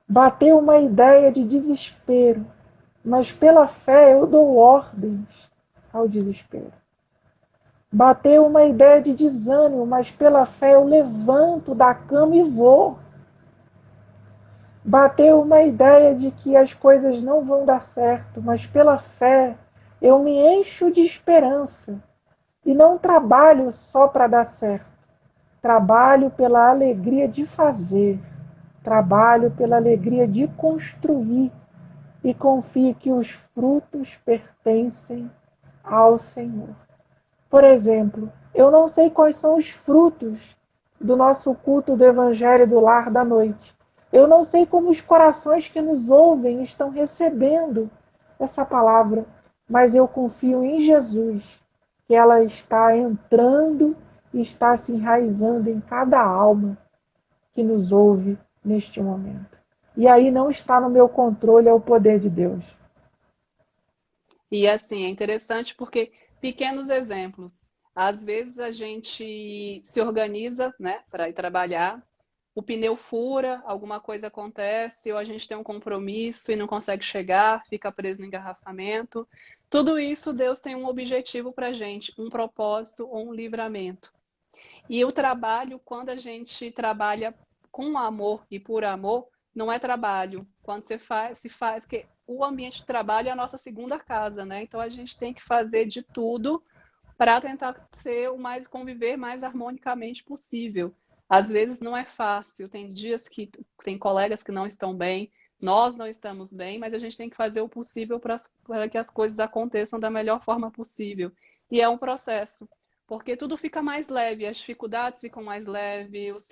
Bateu uma ideia de desespero, mas pela fé eu dou ordens ao desespero. Bateu uma ideia de desânimo, mas pela fé eu levanto da cama e vou. Bateu uma ideia de que as coisas não vão dar certo, mas pela fé eu me encho de esperança e não trabalho só para dar certo. Trabalho pela alegria de fazer, trabalho pela alegria de construir e confio que os frutos pertencem ao Senhor. Por exemplo, eu não sei quais são os frutos do nosso culto do Evangelho do Lar da Noite. Eu não sei como os corações que nos ouvem estão recebendo essa palavra, mas eu confio em Jesus, que ela está entrando e está se enraizando em cada alma que nos ouve neste momento. E aí não está no meu controle, é o poder de Deus. E assim, é interessante porque pequenos exemplos. Às vezes a gente se organiza, né, para ir trabalhar, o pneu fura, alguma coisa acontece, ou a gente tem um compromisso e não consegue chegar, fica preso no engarrafamento. Tudo isso Deus tem um objetivo para a gente, um propósito ou um livramento. E o trabalho, quando a gente trabalha com amor e por amor, não é trabalho. Quando você faz, se faz, que o ambiente de trabalho é a nossa segunda casa, né? Então a gente tem que fazer de tudo para tentar ser o mais conviver mais harmonicamente possível. Às vezes não é fácil, tem dias que tem colegas que não estão bem, nós não estamos bem, mas a gente tem que fazer o possível para que as coisas aconteçam da melhor forma possível. E é um processo, porque tudo fica mais leve, as dificuldades ficam mais leves,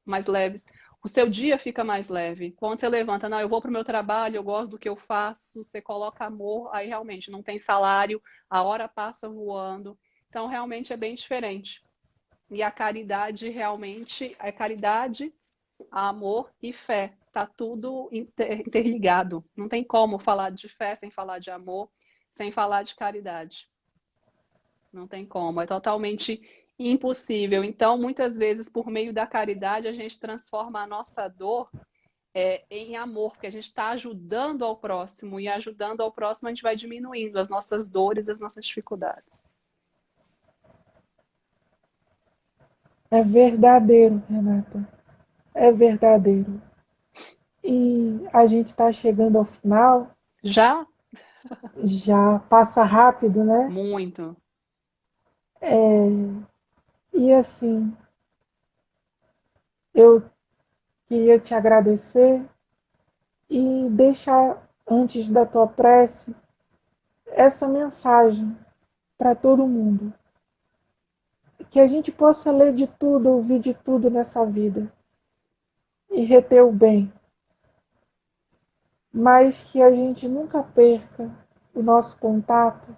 mais leves, o seu dia fica mais leve. Quando você levanta, não, eu vou para o meu trabalho, eu gosto do que eu faço, você coloca amor, aí realmente não tem salário, a hora passa voando. Então, realmente é bem diferente. E a caridade realmente é caridade, amor e fé. Tá tudo interligado. Não tem como falar de fé sem falar de amor, sem falar de caridade. Não tem como. É totalmente impossível. Então, muitas vezes, por meio da caridade, a gente transforma a nossa dor em amor, porque a gente está ajudando ao próximo. E ajudando ao próximo, a gente vai diminuindo as nossas dores, as nossas dificuldades. É verdadeiro, Renata. É verdadeiro. E a gente está chegando ao final, Já já passa rápido, né? muito. E assim, eu queria te agradecer e deixar, antes da tua prece, essa mensagem para todo mundo. Que a gente possa ler de tudo, ouvir de tudo nessa vida e reter o bem, mas que a gente nunca perca o nosso contato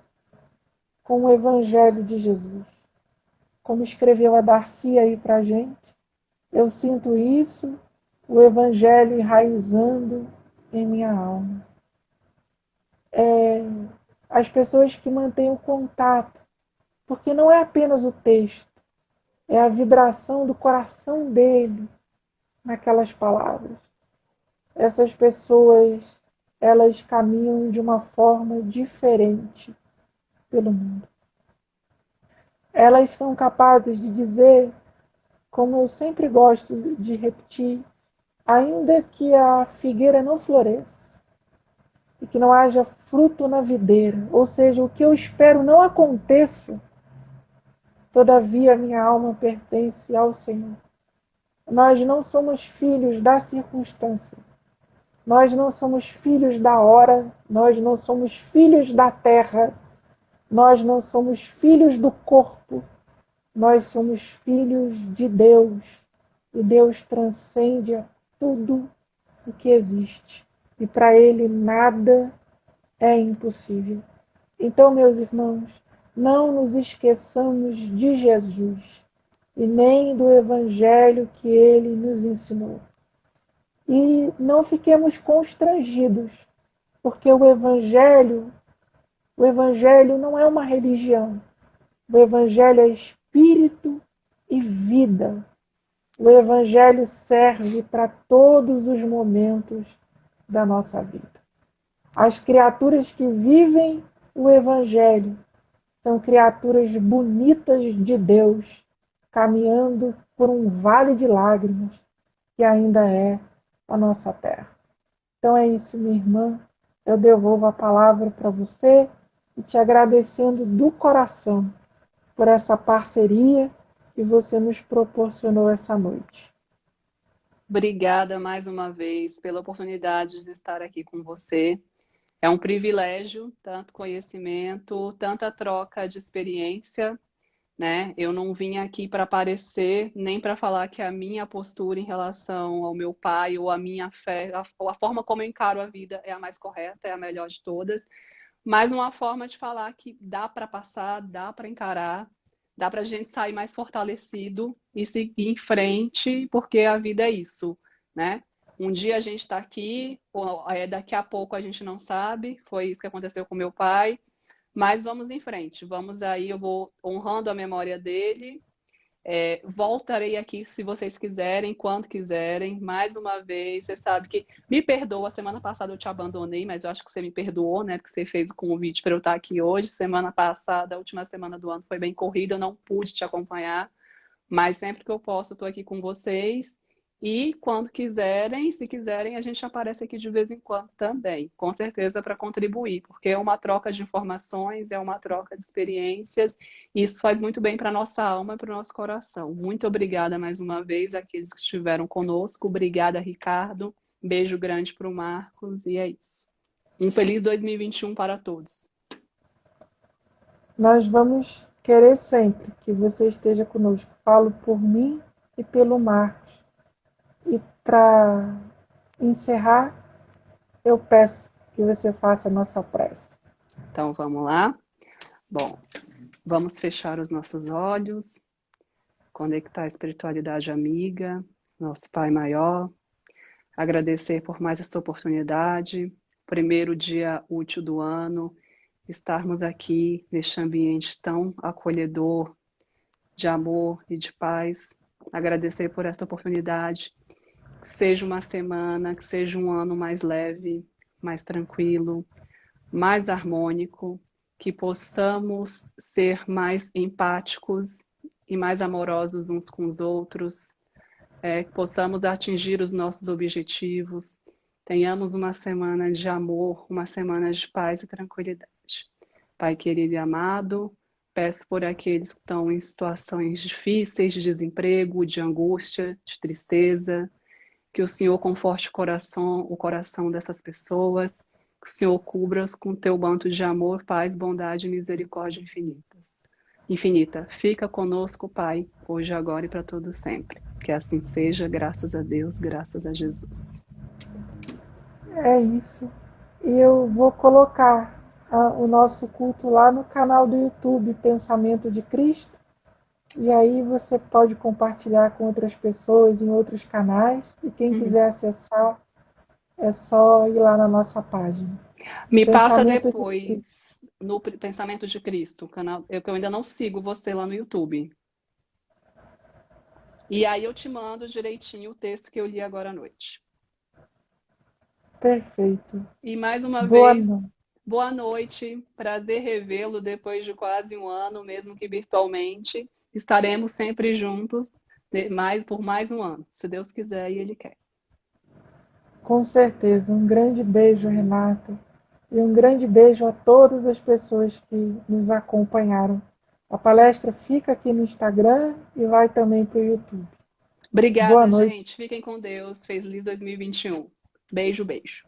com o Evangelho de Jesus. Como escreveu a Darcy aí para gente, eu sinto isso, o Evangelho enraizando em minha alma. As pessoas que mantêm o contato, porque não é apenas o texto, é a vibração do coração dele naquelas palavras. Essas pessoas, elas caminham de uma forma diferente pelo mundo. Elas são capazes de dizer, como eu sempre gosto de repetir, ainda que a figueira não floresça e que não haja fruto na videira, ou seja, o que eu espero não aconteça, todavia minha alma pertence ao Senhor. Nós não somos filhos da circunstância. Nós não somos filhos da hora, nós não somos filhos da terra, nós não somos filhos do corpo, nós somos filhos de Deus. E Deus transcende a tudo o que existe. E para Ele nada é impossível. Então, meus irmãos, não nos esqueçamos de Jesus e nem do Evangelho que Ele nos ensinou. E não fiquemos constrangidos, porque o evangelho não é uma religião. O evangelho é espírito e vida. O evangelho serve para todos os momentos da nossa vida. As criaturas que vivem o evangelho são criaturas bonitas de Deus, caminhando por um vale de lágrimas que ainda é a nossa terra. Então é isso, minha irmã. Eu devolvo a palavra para você e te agradecendo do coração por essa parceria que você nos proporcionou essa noite. Obrigada mais uma vez pela oportunidade de estar aqui com você. É um privilégio, tanto conhecimento, tanta troca de experiência, né? Eu não vim aqui para aparecer, nem para falar que a minha postura em relação ao meu pai ou a minha fé, a forma como eu encaro a vida é a mais correta, é a melhor de todas, mas uma forma de falar que dá para passar, dá para encarar, dá para a gente sair mais fortalecido e seguir em frente, porque a vida é isso, né? Um dia a gente está aqui, daqui a pouco a gente não sabe. Foi isso que aconteceu com meu pai. Mas vamos em frente. Vamos aí, eu vou honrando a memória dele. Voltarei aqui se vocês quiserem, quando quiserem. Mais uma vez, você sabe que me perdoa. Semana passada eu te abandonei, mas eu acho que você me perdoou, né? Porque você fez o convite para eu estar aqui hoje. Semana passada, a última semana do ano, foi bem corrida, eu não pude te acompanhar. Mas sempre que eu posso, eu estou aqui com vocês. E quando quiserem, se quiserem, a gente aparece aqui de vez em quando também, com certeza para contribuir, porque é uma troca de informações, é uma troca de experiências, e isso faz muito bem para a nossa alma e para o nosso coração. Muito obrigada mais uma vez àqueles que estiveram conosco. Obrigada, Ricardo. Beijo grande para o Marcos, e é isso. Um feliz 2021 para todos. Nós vamos querer sempre que você esteja conosco. Falo por mim e pelo Marcos. E para encerrar, eu peço que você faça a nossa prece. Então vamos lá. Bom, vamos fechar os nossos olhos, conectar a espiritualidade amiga, nosso Pai Maior, agradecer por mais esta oportunidade, primeiro dia útil do ano, estarmos aqui neste ambiente tão acolhedor, de amor e de paz. Agradecer por esta oportunidade, que seja uma semana, que seja um ano mais leve, mais tranquilo, mais harmônico, que possamos ser mais empáticos e mais amorosos uns com os outros, que possamos atingir os nossos objetivos, tenhamos uma semana de amor, uma semana de paz e tranquilidade. Pai querido e amado, peço por aqueles que estão em situações difíceis, de desemprego, de angústia, de tristeza, que o Senhor conforte o coração dessas pessoas, que o Senhor cubra-os com teu manto de amor, paz, bondade e misericórdia infinita. Fica conosco, Pai, hoje, agora e para todo sempre. Que assim seja, graças a Deus, graças a Jesus. É isso. E eu vou colocar o nosso culto lá no canal do YouTube, Pensamento de Cristo. E aí você pode compartilhar com outras pessoas em outros canais. E quem quiser acessar, é só ir lá na nossa página. Me passa Pensamento de depois Cristo. no Pensamento de Cristo, canal, que eu ainda não sigo você lá no YouTube. E aí eu te mando direitinho o texto que eu li agora à noite. Perfeito. E mais uma Boa vez, noite. boa noite. Prazer revê-lo depois de quase um ano, mesmo que virtualmente. Estaremos sempre juntos por mais um ano, se Deus quiser e Ele quer. Com certeza. Um grande beijo, Renata. E um grande beijo a todas as pessoas que nos acompanharam. A palestra fica aqui no Instagram e vai também para o YouTube. Boa Obrigada, noite. gente. Fiquem com Deus. Feliz 2021. Beijo, beijo.